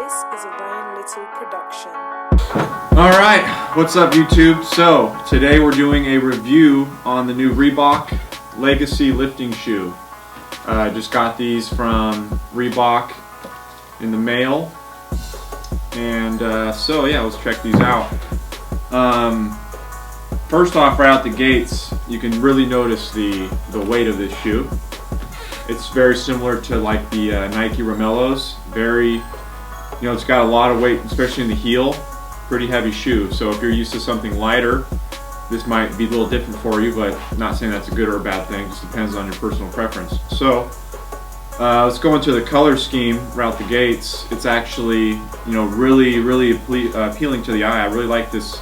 This is a Ryan Little production. Alright, what's up YouTube? So, today we're doing a review on the new Reebok Legacy Lifting Shoe. Just got these from Reebok in the mail. And so yeah, let's check these out. First off, right out the gates, you can really notice the weight of this shoe. It's very similar to like the Nike Romelos. Very, it's got a lot of weight, especially in the heel. Pretty heavy shoe. So if you're used to something lighter, this might be a little different for you, but not saying that's a good or a bad thing. Just depends on your personal preference. So let's go into the color scheme right out the gates. It's actually, really appealing to the eye. I really like this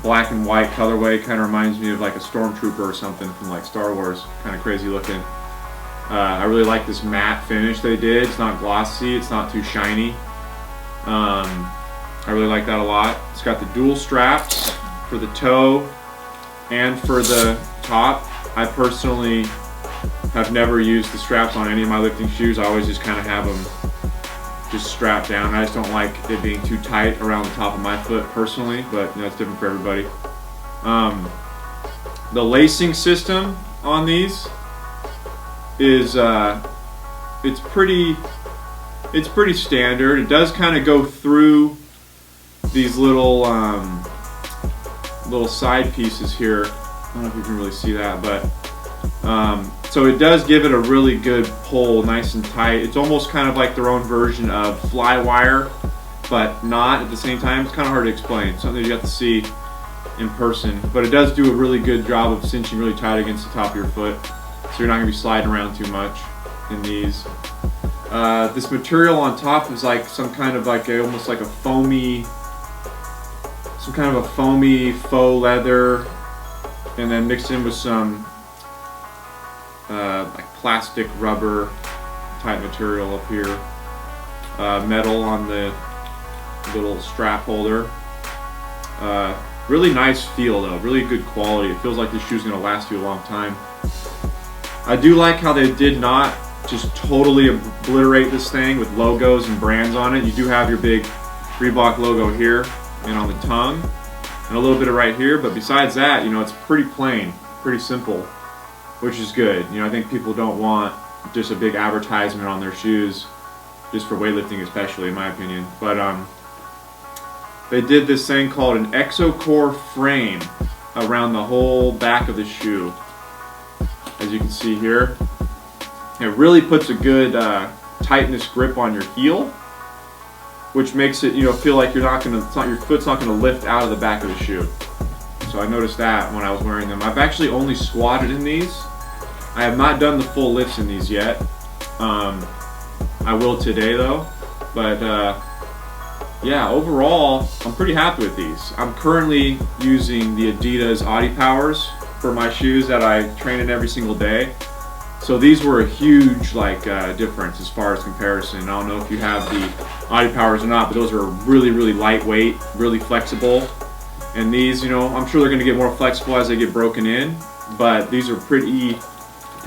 black and white colorway. Kind of reminds me of like a stormtrooper or something from like Star Wars. Kind of crazy looking. I really like this matte finish they did. It's not glossy, it's not too shiny. I really like that a lot. It's got the dual straps for the toe and for the top. I personally have never used the straps on any of my lifting shoes. I always just kind of have them just strapped down. I just don't like it being too tight around the top of my foot personally, but it's different for everybody. The lacing system on these is it's pretty standard. It does kind of go through these little side pieces here. I don't know if you can really see that, but so it does give it a really good pull, nice and tight. It's almost kind of like their own version of fly wire, but not at the same time. It's kind of hard to explain. Something you have to see in person, but it does do a really good job of cinching really tight against the top of your foot. So you're not going to be sliding around too much in these. This material on top is like some kind of like almost like a foamy, faux leather, and then mixed in with some like plastic rubber type material up here. Metal on the little strap holder. Really nice feel though, really good quality. It feels like this shoe's going to last you a long time. I do like how they did not just totally obliterate this thing with logos and brands on it. You do have your big Reebok logo here and on the tongue and a little bit of right here, but besides that, it's pretty plain, pretty simple, which is good. I think people don't want just a big advertisement on their shoes, just for weightlifting especially, in my opinion. But they did this thing called an ExoCore frame around the whole back of the shoe. As you can see here, it really puts a good tightness grip on your heel, which makes it feel like your foot's not gonna lift out of the back of the shoe. So I noticed that when I was wearing them. I've actually only squatted in these. I have not done the full lifts in these yet. I will today though. But yeah, overall, I'm pretty happy with these. I'm currently using the Adidas Audi Powers for my shoes that I train in every single day. So these were a huge difference as far as comparison. I don't know if you have the Audi Powers or not, but those are really, really lightweight, really flexible. And these, I'm sure they're going to get more flexible as they get broken in, but these are pretty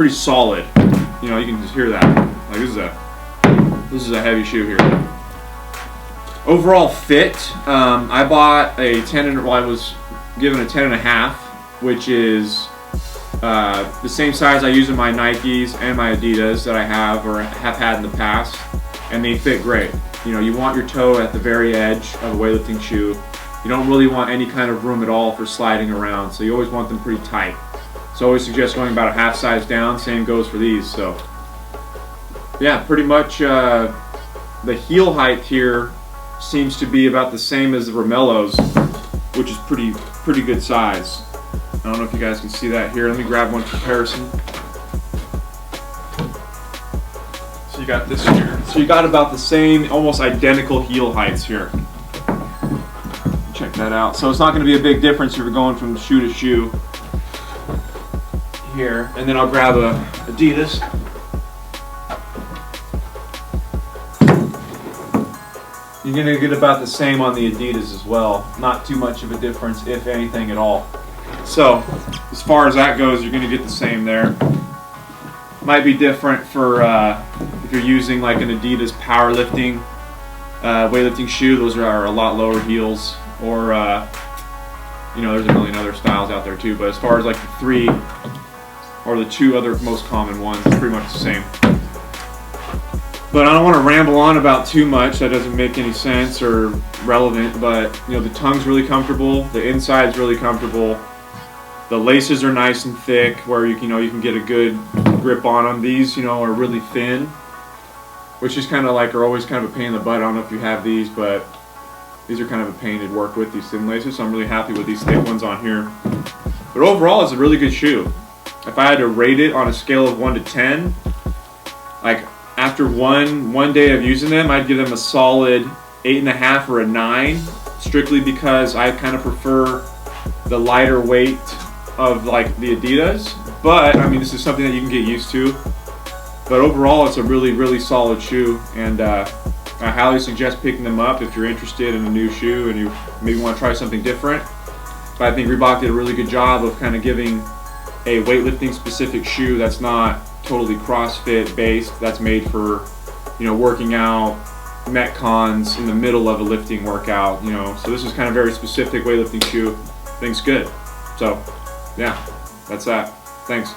solid. You can just hear that. Like this is a heavy shoe here. Overall fit, I bought a 10 and I was given a 10.5. which is the same size I use in my Nikes and my Adidas that I have or have had in the past, and they fit great. You want your toe at the very edge of a weightlifting shoe. You don't really want any kind of room at all for sliding around, so you always want them pretty tight. So I always suggest going about a half size down. Same goes for these. So yeah, pretty much the heel height here seems to be about the same as the Romelos, which is pretty good size. I don't know if you guys can see that here. Let me grab one comparison. So you got this here. So you got about the same, almost identical heel heights here. Check that out. So it's not going to be a big difference if you're going from shoe to shoe here. And then I'll grab a Adidas. You're going to get about the same on the Adidas as well. Not too much of a difference, if anything at all. So, as far as that goes, you're going to get the same there. Might be different for if you're using like an Adidas powerlifting weightlifting shoe. Those are a lot lower heels, or you know, there's a million other styles out there too. But as far as like the 3 or the 2 other most common ones, it's pretty much the same. But I don't want to ramble on about too much. That doesn't make any sense or relevant. But you know, the tongue's really comfortable. The inside's really comfortable. The laces are nice and thick, where you can get a good grip on them. These, you know, are really thin, which is kind of like, are always kind of a pain in the butt. I don't know if you have these, but these are kind of a pain to work with, these thin laces. So I'm really happy with these thick ones on here. But overall, it's a really good shoe. If I had to rate it on a scale of 1 to 10, like, after one day of using them, I'd give them a solid 8.5 or a 9, strictly because I kind of prefer the lighter weight of like the Adidas. But I mean, this is something that you can get used to. But overall, it's a really, really solid shoe, and I highly suggest picking them up if you're interested in a new shoe and you maybe want to try something different. But I think Reebok did a really good job of kind of giving a weightlifting specific shoe that's not totally CrossFit based, that's made for, you know, working out, metcons in the middle of a lifting workout, you know. So this is kind of very specific weightlifting shoe. I think it's good. So yeah, that's that. Thanks.